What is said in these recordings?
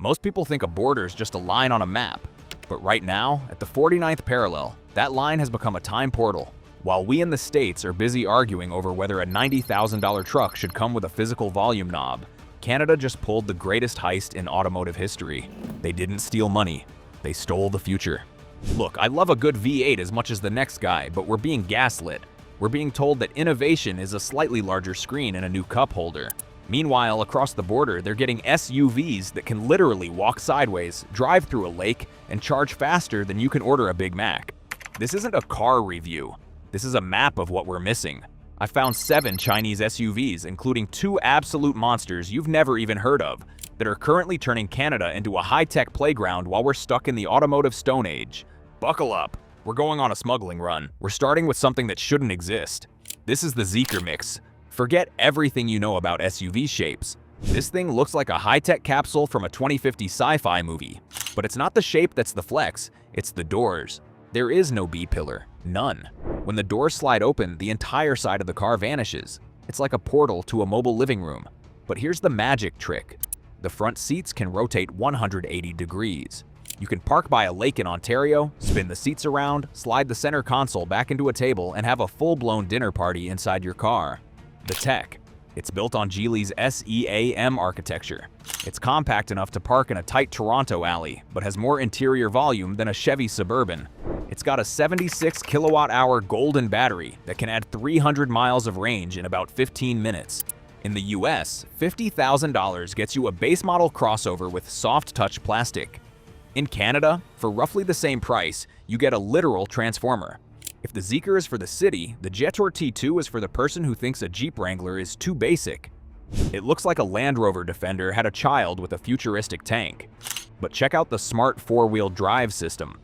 Most people think a border is just a line on a map, but right now, at the 49th parallel, that line has become a time portal. While we in the States are busy arguing over whether a $90,000 truck should come with a physical volume knob, Canada just pulled the greatest heist in automotive history. They didn't steal money, they stole the future. Look, I love a good V8 as much as the next guy, but we're being gaslit. We're being told that innovation is a slightly larger screen and a new cup holder. Meanwhile, across the border, they're getting SUVs that can literally walk sideways, drive through a lake, and charge faster than you can order a Big Mac. This isn't a car review. This is a map of what we're missing. I found 7 Chinese SUVs, including 2 absolute monsters you've never even heard of, that are currently turning Canada into a high-tech playground while we're stuck in the automotive stone age. Buckle up. We're going on a smuggling run. We're starting with something that shouldn't exist. This is the Zeekr Mix. Forget everything you know about SUV shapes. This thing looks like a high-tech capsule from a 2050 sci-fi movie. But it's not the shape that's the flex, it's the doors. There is no B-pillar. None. When the doors slide open, the entire side of the car vanishes. It's like a portal to a mobile living room. But here's the magic trick. The front seats can rotate 180 degrees. You can park by a lake in Ontario, spin the seats around, slide the center console back into a table, and have a full-blown dinner party inside your car. The tech. It's built on Geely's SEAM architecture. It's compact enough to park in a tight Toronto alley, but has more interior volume than a Chevy Suburban. It's got a 76 kilowatt-hour golden battery that can add 300 miles of range in about 15 minutes. In the US, $50,000 gets you a base model crossover with soft touch plastic. In Canada, for roughly the same price, you get a literal transformer. If the Zeekr is for the city, the Jetour T2 is for the person who thinks a Jeep Wrangler is too basic. It looks like a Land Rover Defender had a child with a futuristic tank. But check out the smart 4-wheel drive system.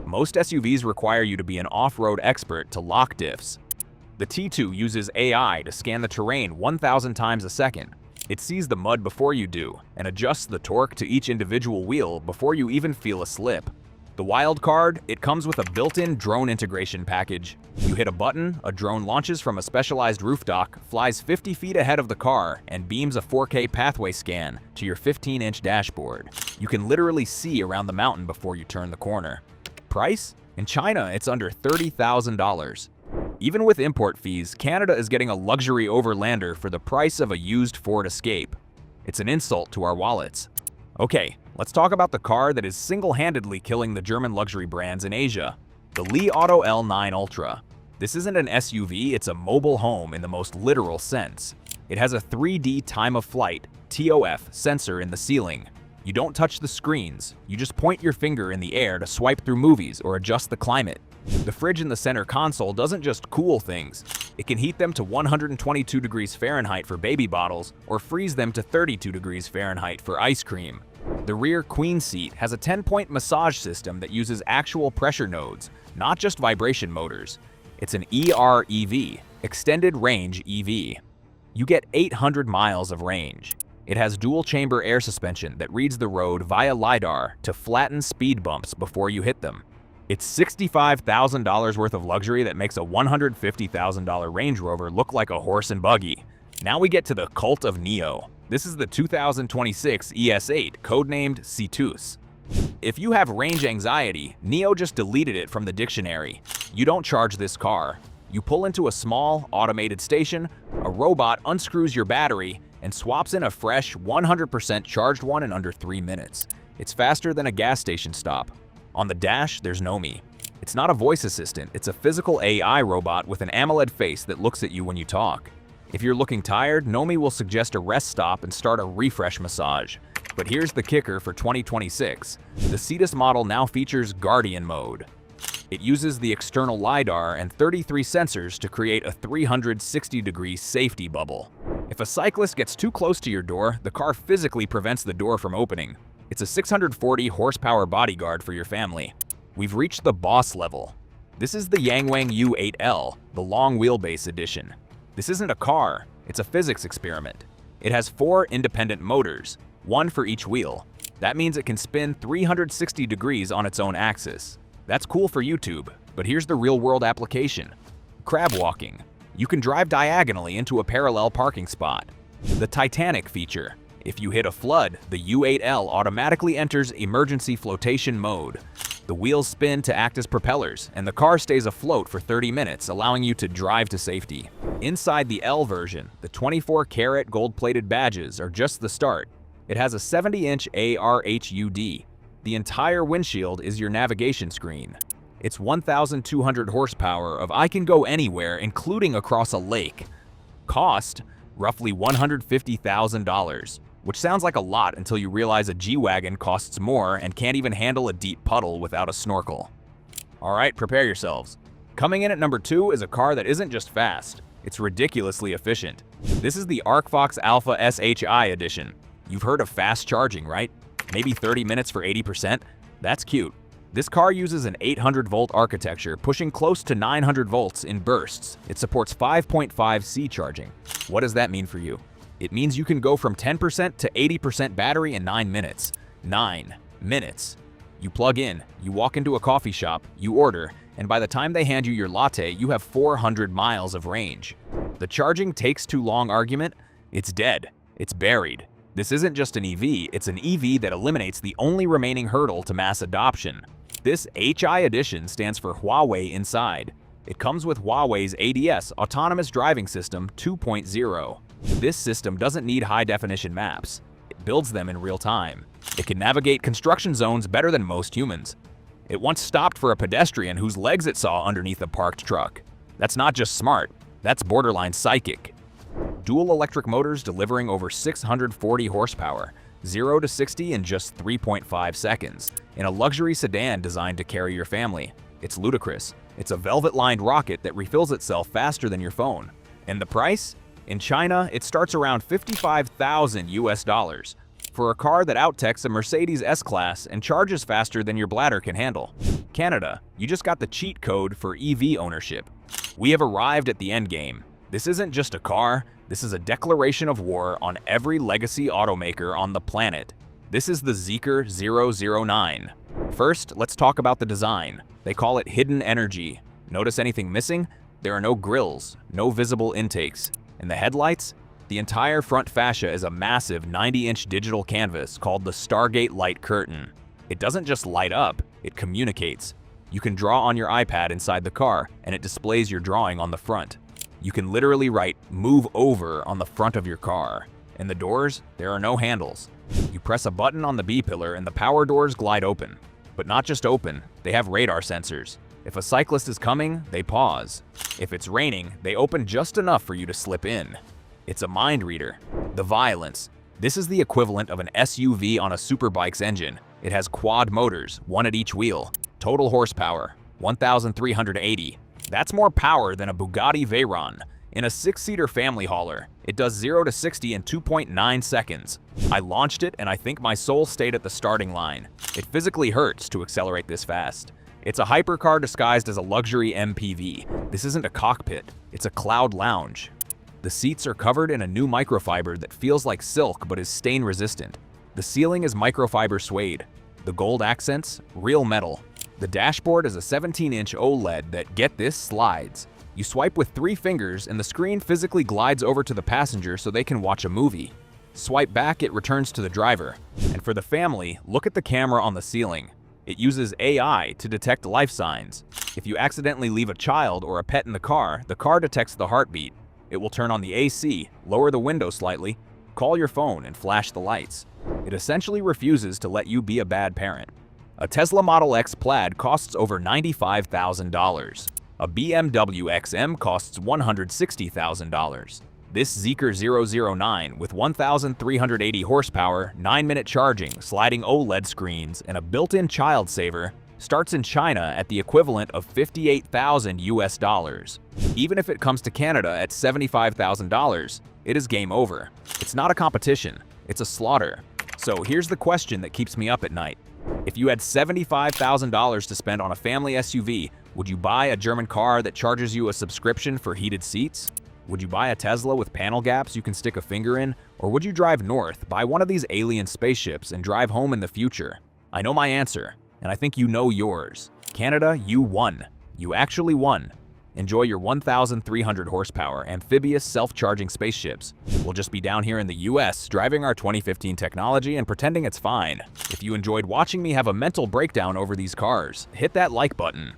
Most SUVs require you to be an off-road expert to lock diffs. The T2 uses AI to scan the terrain 1,000 times a second. It sees the mud before you do, and adjusts the torque to each individual wheel before you even feel a slip. The wild card, it comes with a built-in drone integration package. You hit a button, a drone launches from a specialized roof dock, flies 50 feet ahead of the car, and beams a 4K pathway scan to your 15-inch dashboard. You can literally see around the mountain before you turn the corner. Price? In China, it's under $30,000. Even with import fees, Canada is getting a luxury overlander for the price of a used Ford Escape. It's an insult to our wallets. Okay, let's talk about the car that is single-handedly killing the German luxury brands in Asia, the Li Auto L9 Ultra. This isn't an SUV, it's a mobile home in the most literal sense. It has a 3D time of flight (TOF) sensor in the ceiling. You don't touch the screens, you just point your finger in the air to swipe through movies or adjust the climate. The fridge in the center console doesn't just cool things, it can heat them to 122 degrees Fahrenheit for baby bottles or freeze them to 32 degrees Fahrenheit for ice cream. The rear queen seat has a 10-point massage system that uses actual pressure nodes, not just vibration motors. It's an EREV, Extended Range EV. You get 800 miles of range. It has dual-chamber air suspension that reads the road via LiDAR to flatten speed bumps before you hit them. It's $65,000 worth of luxury that makes a $150,000 Range Rover look like a horse and buggy. Now we get to the cult of Neo. This is the 2026 ES8, codenamed Cetus. If you have range anxiety, Neo just deleted it from the dictionary. You don't charge this car. You pull into a small, automated station, a robot unscrews your battery, and swaps in a fresh, 100% charged one in under 3 minutes. It's faster than a gas station stop. On the dash, there's Nomi. It's not a voice assistant, it's a physical AI robot with an AMOLED face that looks at you when you talk. If you're looking tired, Nomi will suggest a rest stop and start a refresh massage. But here's the kicker for 2026. The Cetus model now features Guardian mode. It uses the external LiDAR and 33 sensors to create a 360-degree safety bubble. If a cyclist gets too close to your door, the car physically prevents the door from opening. It's a 640 horsepower bodyguard for your family. We've reached the boss level. This is the Yangwang U8L, the long wheelbase edition. This isn't a car, it's a physics experiment. It has 4 independent motors, one for each wheel. That means it can spin 360 degrees on its own axis. That's cool for YouTube, but here's the real-world application. Crab walking. You can drive diagonally into a parallel parking spot. The Titanic feature. If you hit a flood, the U8L automatically enters emergency flotation mode. The wheels spin to act as propellers, and the car stays afloat for 30 minutes, allowing you to drive to safety. Inside the L version, the 24-karat gold-plated badges are just the start. It has a 70-inch ARHUD. The entire windshield is your navigation screen. It's 1,200 horsepower of I can go anywhere, including across a lake. Cost, roughly $150,000, which sounds like a lot until you realize a G-Wagon costs more and can't even handle a deep puddle without a snorkel. Alright, prepare yourselves. Coming in at number 2 is a car that isn't just fast, it's ridiculously efficient. This is the ArcFox Alpha SHI edition. You've heard of fast charging, right? Maybe 30 minutes for 80%? That's cute. This car uses an 800-volt architecture, pushing close to 900 volts in bursts. It supports 5.5C charging. What does that mean for you? It means you can go from 10% to 80% battery in 9 minutes. 9 minutes. You plug in, you walk into a coffee shop, you order, and by the time they hand you your latte, you have 400 miles of range. The charging takes too long argument? It's dead. It's buried. This isn't just an EV, it's an EV that eliminates the only remaining hurdle to mass adoption. This HI edition stands for Huawei Inside. It comes with Huawei's ADS Autonomous Driving System 2.0. This system doesn't need high-definition maps. It builds them in real time. It can navigate construction zones better than most humans. It once stopped for a pedestrian whose legs it saw underneath a parked truck. That's not just smart, that's borderline psychic. Dual electric motors delivering over 640 horsepower, 0 to 60 in just 3.5 seconds, in a luxury sedan designed to carry your family. It's ludicrous. It's a velvet-lined rocket that refills itself faster than your phone. And the price? In China, it starts around $55,000 US for a car that outtechs a Mercedes S-Class and charges faster than your bladder can handle. Canada, you just got the cheat code for EV ownership. We have arrived at the endgame. This isn't just a car, this is a declaration of war on every legacy automaker on the planet. This is the Zeekr 009. First, let's talk about the design. They call it hidden energy. Notice anything missing? There are no grills, no visible intakes. And the headlights? The entire front fascia is a massive 90-inch digital canvas called the Stargate Light Curtain. It doesn't just light up, it communicates. You can draw on your iPad inside the car, and it displays your drawing on the front. You can literally write "move over" on the front of your car. And the doors? There are no handles. You press a button on the B-pillar and the power doors glide open. But not just open, they have radar sensors. If a cyclist is coming, they pause. If it's raining, they open just enough for you to slip in. It's a mind reader. The violence. This is the equivalent of an SUV on a superbike's engine. It has quad motors, one at each wheel. Total horsepower, 1,380. That's more power than a Bugatti Veyron. In a 6-seater family hauler, it does 0 to 60 in 2.9 seconds. I launched it and I think my soul stayed at the starting line. It physically hurts to accelerate this fast. It's a hypercar disguised as a luxury MPV. This isn't a cockpit, it's a cloud lounge. The seats are covered in a new microfiber that feels like silk but is stain resistant. The ceiling is microfiber suede. The gold accents, real metal. The dashboard is a 17-inch OLED that, get this, slides. You swipe with 3 fingers and the screen physically glides over to the passenger so they can watch a movie. Swipe back, it returns to the driver. And for the family, look at the camera on the ceiling. It uses AI to detect life signs. If you accidentally leave a child or a pet in the car detects the heartbeat. It will turn on the AC, lower the window slightly, call your phone, and flash the lights. It essentially refuses to let you be a bad parent. A Tesla Model X Plaid costs over $95,000. A BMW XM costs $160,000. This Zeekr 009 with 1,380 horsepower, 9-minute charging, sliding OLED screens, and a built-in child saver starts in China at the equivalent of $58,000 US. Even if it comes to Canada at $75,000, it is game over. It's not a competition, it's a slaughter. So here's the question that keeps me up at night. If you had $75,000 to spend on a family SUV, would you buy a German car that charges you a subscription for heated seats? Would you buy a Tesla with panel gaps you can stick a finger in? Or would you drive north, buy one of these alien spaceships, and drive home in the future? I know my answer, and I think you know yours. Canada, you won. You actually won. Enjoy your 1,300 horsepower amphibious self-charging spaceships. We'll just be down here in the US driving our 2015 technology and pretending it's fine. If you enjoyed watching me have a mental breakdown over these cars, hit that like button.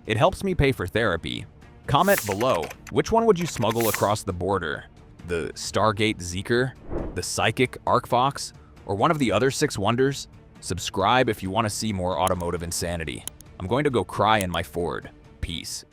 It helps me pay for therapy. Comment below, which one would you smuggle across the border? The Stargate Zeeker? The Psychic Arcfox? Or one of the other 6 wonders? Subscribe if you want to see more automotive insanity. I'm going to go cry in my Ford. Peace.